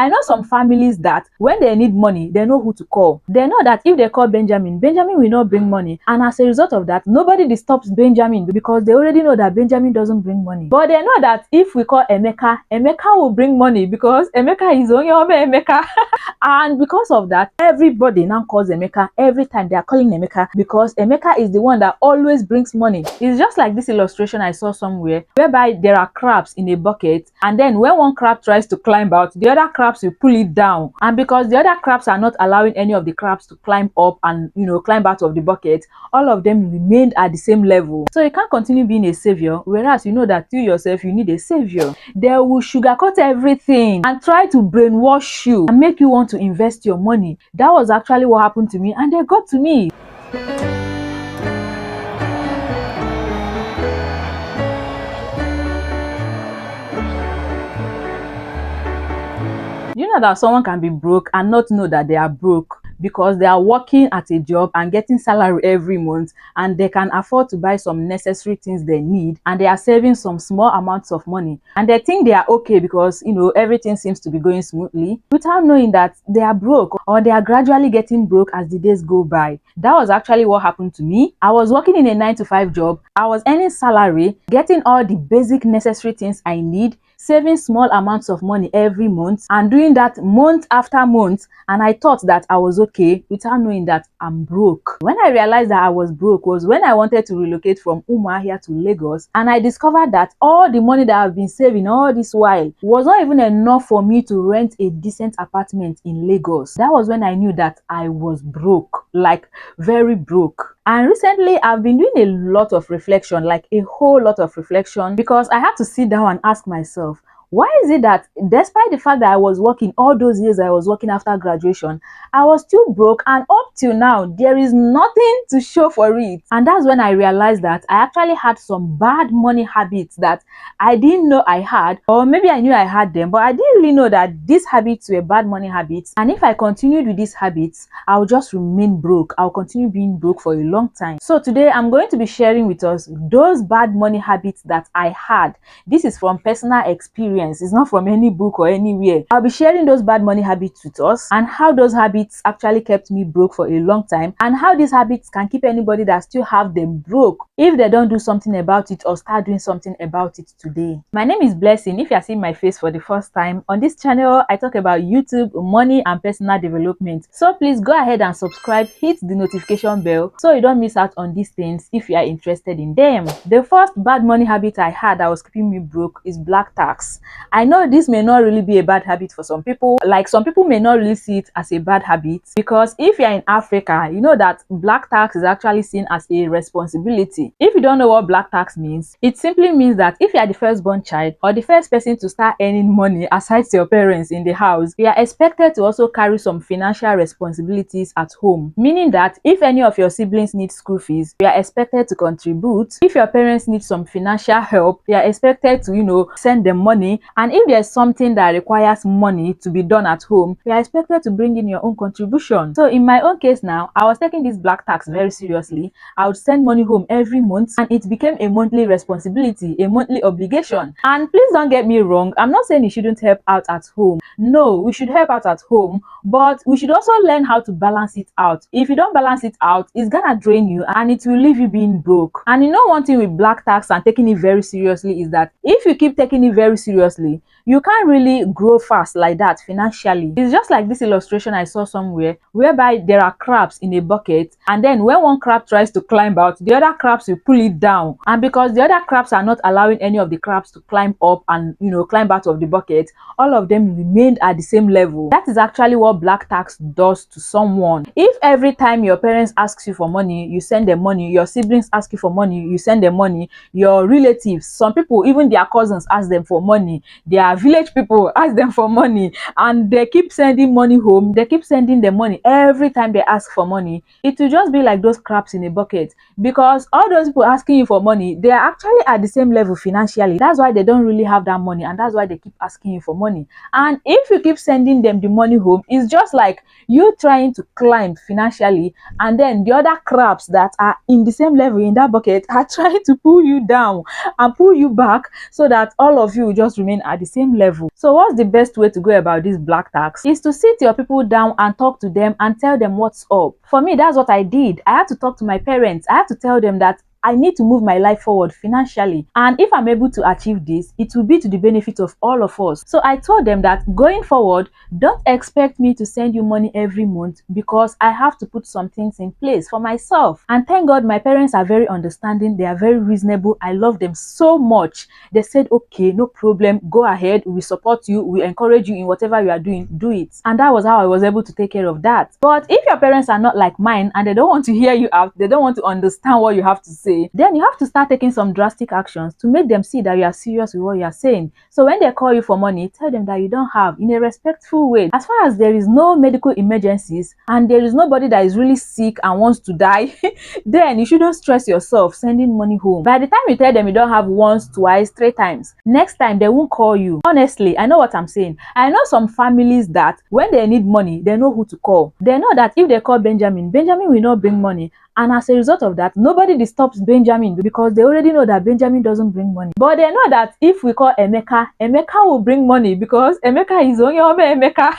I know some families that when they need money, they know who to call. They know that if they call Benjamin, Benjamin will not bring money. And as a result of that, nobody disturbs Benjamin because they already know that Benjamin doesn't bring money. But they know that if we call Emeka, Emeka will bring money because Emeka is Onyome Emeka. And because of that, everybody now calls Emeka every time they are calling Emeka because Emeka is the one that always brings money. It's just like this illustration I saw somewhere whereby there are crabs in a bucket, and then when one crab tries to climb out, the other crabs will pull it down. And because the other crabs are not allowing any of the crabs to climb up and climb out of the bucket, all of them remained at the same level. So you can't continue being a savior, whereas you know that you yourself you need a savior. They will sugarcoat everything and try to brainwash you and make you want to invest your money. That was actually what happened to me, and they got to me. You know that someone can be broke and not know that they are broke because they are working at a job and getting salary every month, and they can afford to buy some necessary things they need, and they are saving some small amounts of money, and they think they are okay because everything seems to be going smoothly, without knowing that they are broke, or they are gradually getting broke as the days go by. That was actually what happened to me. I was working in a 9-to-5 job. I was earning salary, getting all the basic necessary things I need, saving small amounts of money every month, and doing that month after month, and I thought that I was okay without knowing that I'm broke. When I realized that I was broke was when I wanted to relocate from Umuahia to Lagos, and I discovered that all the money that I've been saving all this while was not even enough for me to rent a decent apartment in Lagos. That was when I knew that I was broke, like very broke. And recently, I've been doing a lot of reflection, like a whole lot of reflection, because I had to sit down and ask myself, why is it that despite the fact that I was working all those years I was working after graduation, I was still broke, and up till now, there is nothing to show for it? And that's when I realized that I actually had some bad money habits that I didn't know I had, or maybe I knew I had them, but I didn't really know that these habits were bad money habits. And if I continued with these habits, I'll just remain broke. I'll continue being broke for a long time. So today, I'm going to be sharing with us those bad money habits that I had. This is from personal experience. It's not from any book or anywhere. I'll be sharing those bad money habits with us, and how those habits actually kept me broke for a long time, and how these habits can keep anybody that still have them broke if they don't do something about it or start doing something about it today. My name is Blessing. If you're seeing my face for the first time on this channel, I talk about YouTube, money, and personal development. So please go ahead and subscribe, hit the notification bell so you don't miss out on these things if you are interested in them. The first bad money habit I had that was keeping me broke is black tax. I know this may not really be a bad habit for some people. Like, some people may not really see it as a bad habit, because if you're in Africa, you know that black tax is actually seen as a responsibility. If you don't know what black tax means, it simply means that if you are the firstborn child or the first person to start earning money aside your parents in the house, you are expected to also carry some financial responsibilities at home. Meaning that if any of your siblings need school fees, you are expected to contribute. If your parents need some financial help, you are expected to, send them money. And if there's something that requires money to be done at home, you are expected to bring in your own contribution. So in my own case now, I was taking this black tax very seriously. I would send money home every month, and it became a monthly responsibility, a monthly obligation. And please don't get me wrong, I'm not saying you shouldn't help out at home. No, we should help out at home, but we should also learn how to balance it out. If you don't balance it out, it's gonna drain you and it will leave you being broke. And one thing with black tax and taking it very seriously is that if you keep taking it very seriously, you can't really grow fast like that financially. It's just like this illustration I saw somewhere whereby there are crabs in a bucket, and then when one crab tries to climb out, the other crabs will pull it down. And because the other crabs are not allowing any of the crabs to climb up and climb out of the bucket, all of them remained at the same level. That is actually what black tax does to someone. If every time your parents ask you for money, you send them money, your siblings ask you for money, you send them money, your relatives, some people, even their cousins, ask them for money, their village people ask them for money, and they keep sending money home, they keep sending them money every time they ask for money, it will just be like those crabs in a bucket. Because all those people asking you for money, they are actually at the same level financially. That's why they don't really have that money, and that's why they keep asking you for money. And if you keep sending them the money home, it's just like you trying to climb financially, and then the other crabs that are in the same level in that bucket are trying to pull you down and pull you back, so that all of you just remain at the same same level. So what's the best way to go about this black tax? Is to sit your people down and talk to them and tell them what's up. For me, that's what I did. I had to talk to my parents. I had to tell them that I need to move my life forward financially, and if I'm able to achieve this, it will be to the benefit of all of us. So I told them that going forward, don't expect me to send you money every month, because I have to put some things in place for myself. And thank God my parents are very understanding. They are very reasonable. I love them so much. They said, okay, no problem, go ahead, we support you, we encourage you in whatever you are doing, do it. And that was how I was able to take care of that. But if your parents are not like mine and they don't want to hear you out, they don't want to understand what you have to say, then you have to start taking some drastic actions to make them see that you are serious with what you are saying. So when they call you for money, tell them that you don't have, in a respectful way. As far as there is no medical emergencies and there is nobody that is really sick and wants to die, then you shouldn't stress yourself sending money home. By the time you tell them you don't have once, twice, 3 times, next time they won't call you. Honestly, I know what I'm saying. I know some families that when they need money, they know who to call. They know that if they call Benjamin, Benjamin will not bring money. And as a result of that, nobody disturbs Benjamin, because they already know that Benjamin doesn't bring money. But they know that if we call Emeka, Emeka will bring money, because Emeka is Onyome Emeka.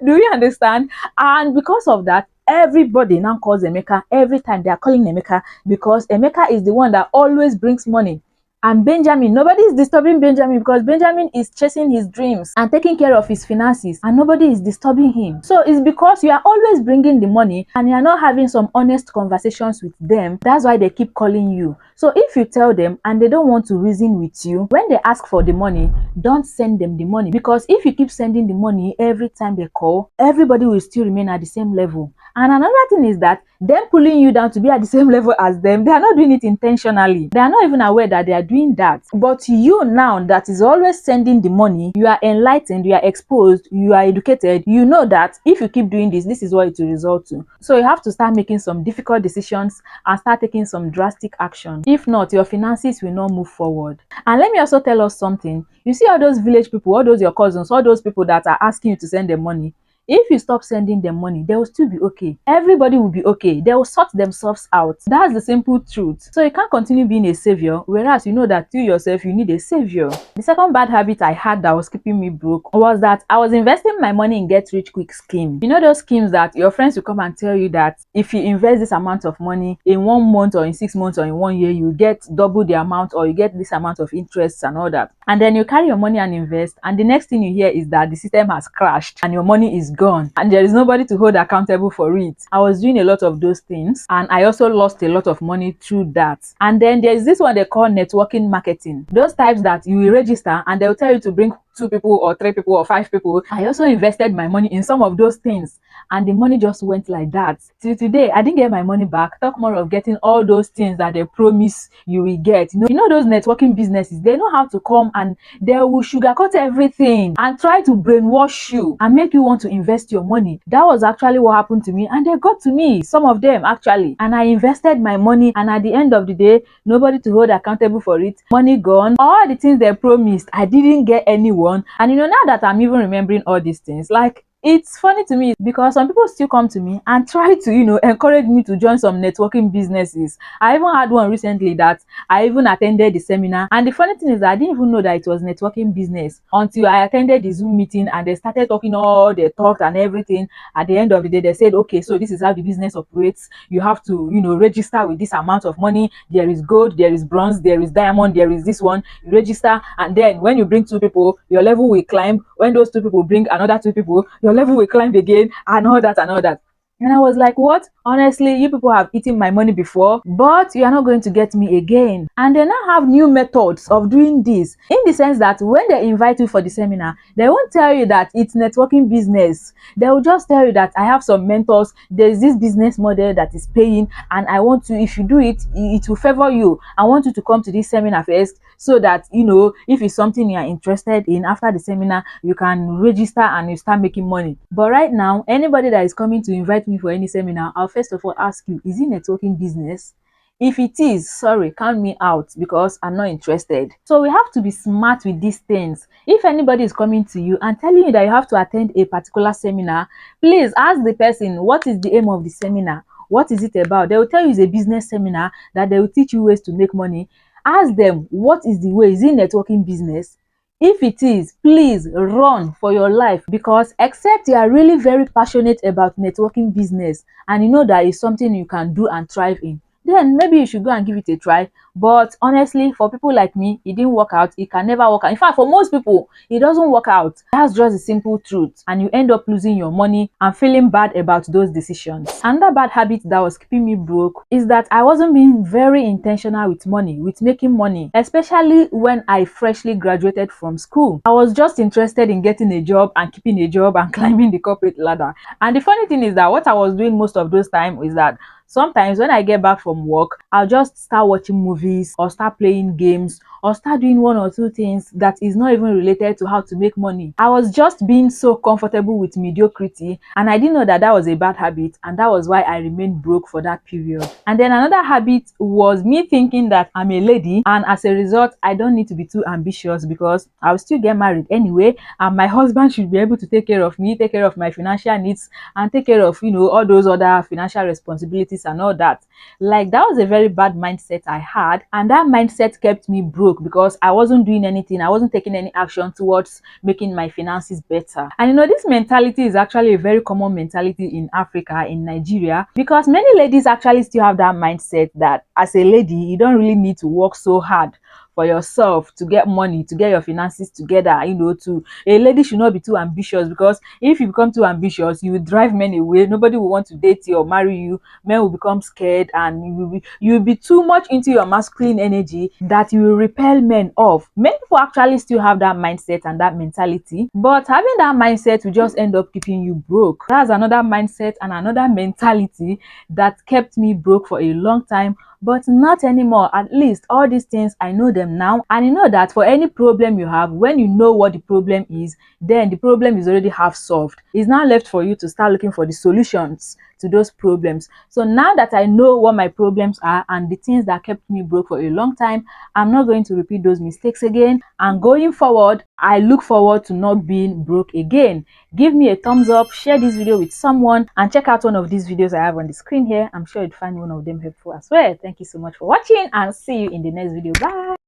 Do you understand? And because of that, everybody now calls Emeka every time they are calling Emeka, because Emeka is the one that always brings money. And Benjamin, nobody is disturbing Benjamin, because Benjamin is chasing his dreams and taking care of his finances, and nobody is disturbing him. So it's because you are always bringing the money and you are not having some honest conversations with them. That's why they keep calling you. So if you tell them and they don't want to reason with you, when they ask for the money, don't send them the money, because if you keep sending the money every time they call, everybody will still remain at the same level. And another thing is that them pulling you down to be at the same level as them, they are not doing it intentionally. They are not even aware that they are doing that. But you now that is always sending the money, you are enlightened, you are exposed, you are educated, you know that if you keep doing this, this is what it will result to. So you have to start making some difficult decisions and start taking some drastic action. If not, your finances will not move forward. And let me also tell us something. You see all those village people, all those your cousins, all those people that are asking you to send them money, if you stop sending them money, they will still be okay. Everybody will be okay. They will sort themselves out. That's the simple truth. So you can't continue being a savior, whereas you know that you yourself, you need a savior. The second bad habit I had that was keeping me broke was that I was investing my money in get rich quick scheme. You know those schemes that your friends will come and tell you that if you invest this amount of money in 1 month or in 6 months or in 1 year, you get double the amount, or you get this amount of interest and all that. And then you carry your money and invest, and the next thing you hear is that the system has crashed and your money is gone and there is nobody to hold accountable for it. I was doing a lot of those things, and I also lost a lot of money through that. And then there's this one they call networking marketing. Those types that you will register and they'll tell you to bring 2 people or 3 people or 5 people. I also invested my money in some of those things, and the money just went like that. Till today, I didn't get my money back. Talk more of getting all those things that they promise you will get. You know those networking businesses, they know how to come and they will sugarcoat everything and try to brainwash you and make you want to invest your money. That was actually what happened to me, and they got to me, some of them actually. And I invested my money, and at the end of the day, nobody to hold accountable for it. Money gone. All the things they promised, I didn't get anyone. And you know, now that I'm even remembering all these things, like, it's funny to me because some people still come to me and try to, you know, encourage me to join some networking businesses. I even had one recently that I even attended the seminar, and the funny thing is that I didn't even know that it was networking business until I attended the Zoom meeting and they started talking all they talked and everything. At the end of the day, they said, okay, so this is how the business operates. You have to, you know, register with this amount of money. There is gold, there is bronze, there is diamond, there is this one. You register, and then when you bring 2 people, your level will climb. When those 2 people bring another 2 people, your level will climb again, and all that and all that. And I was like, what? Honestly, you people have eaten my money before, but you are not going to get me again. And they now have new methods of doing this, in the sense that when they invite you for the seminar, they won't tell you that it's networking business. They will just tell you that I have some mentors, there's this business model that is paying, and I want to, if you do it, it will favor you. I want you to come to this seminar first, so that, you know, if it's something you are interested in, after the seminar, you can register and you start making money. But right now, anybody that is coming to invite me for any seminar, I'll first of all ask you, is it networking business? If it is, sorry, count me out, because I'm not interested. So we have to be smart with these things. If anybody is coming to you and telling you that you have to attend a particular seminar, please ask the person, what is the aim of the seminar? What is it about? They will tell you it's a business seminar, that they will teach you ways to make money. Ask them, what is the way? Is it networking business? If it is, please run for your life, because except you are really very passionate about networking business and you know that is something you can do and thrive in, then maybe you should go and give it a try. But honestly, for people like me, it didn't work out. It can never work out. In fact, for most people, it doesn't work out. That's just the simple truth. And you end up losing your money and feeling bad about those decisions. Another bad habit that was keeping me broke is that I wasn't being very intentional with money, with making money, especially when I freshly graduated from school. I was just interested in getting a job and keeping a job and climbing the corporate ladder. And the funny thing is that what I was doing most of those time is that sometimes when I get back from work, I'll just start watching movies or start playing games or start doing one or two things that is not even related to how to make money. I was just being so comfortable with mediocrity, and I didn't know that that was a bad habit, and that was why I remained broke for that period. And then another habit was me thinking that I'm a lady, and as a result, I don't need to be too ambitious because I'll still get married anyway, and my husband should be able to take care of me, take care of my financial needs, and take care of, all those other financial responsibilities and all that. Like, that was a very bad mindset I had, and that mindset kept me broke because I wasn't doing anything. I wasn't taking any action towards making my finances better. And this mentality is actually a very common mentality in Africa, in Nigeria, because many ladies actually still have that mindset that as a lady, you don't really need to work so hard for yourself to get money, to get your finances together. To a lady should not be too ambitious, because if you become too ambitious, you will drive men away. Nobody will want to date you or marry you. Men will become scared, and you will be too much into your masculine energy that you will repel men off. Many people actually still have that mindset and that mentality, but having that mindset will just end up keeping you broke. That's another mindset and another mentality that kept me broke for a long time. But not anymore. At least all these things, I know them now, and you know that for any problem you have, when you know what the problem is, then the problem is already half solved. It's now left for you to start looking for the solutions to those problems. So now that I know what my problems are and the things that kept me broke for a long time, I'm not going to repeat those mistakes again. And going forward, I look forward to not being broke again. Give me a thumbs up, share this video with someone, and check out one of these videos I have on the screen here. I'm sure you'd find one of them helpful as well. Thank you so much for watching, and see you in the next video. Bye.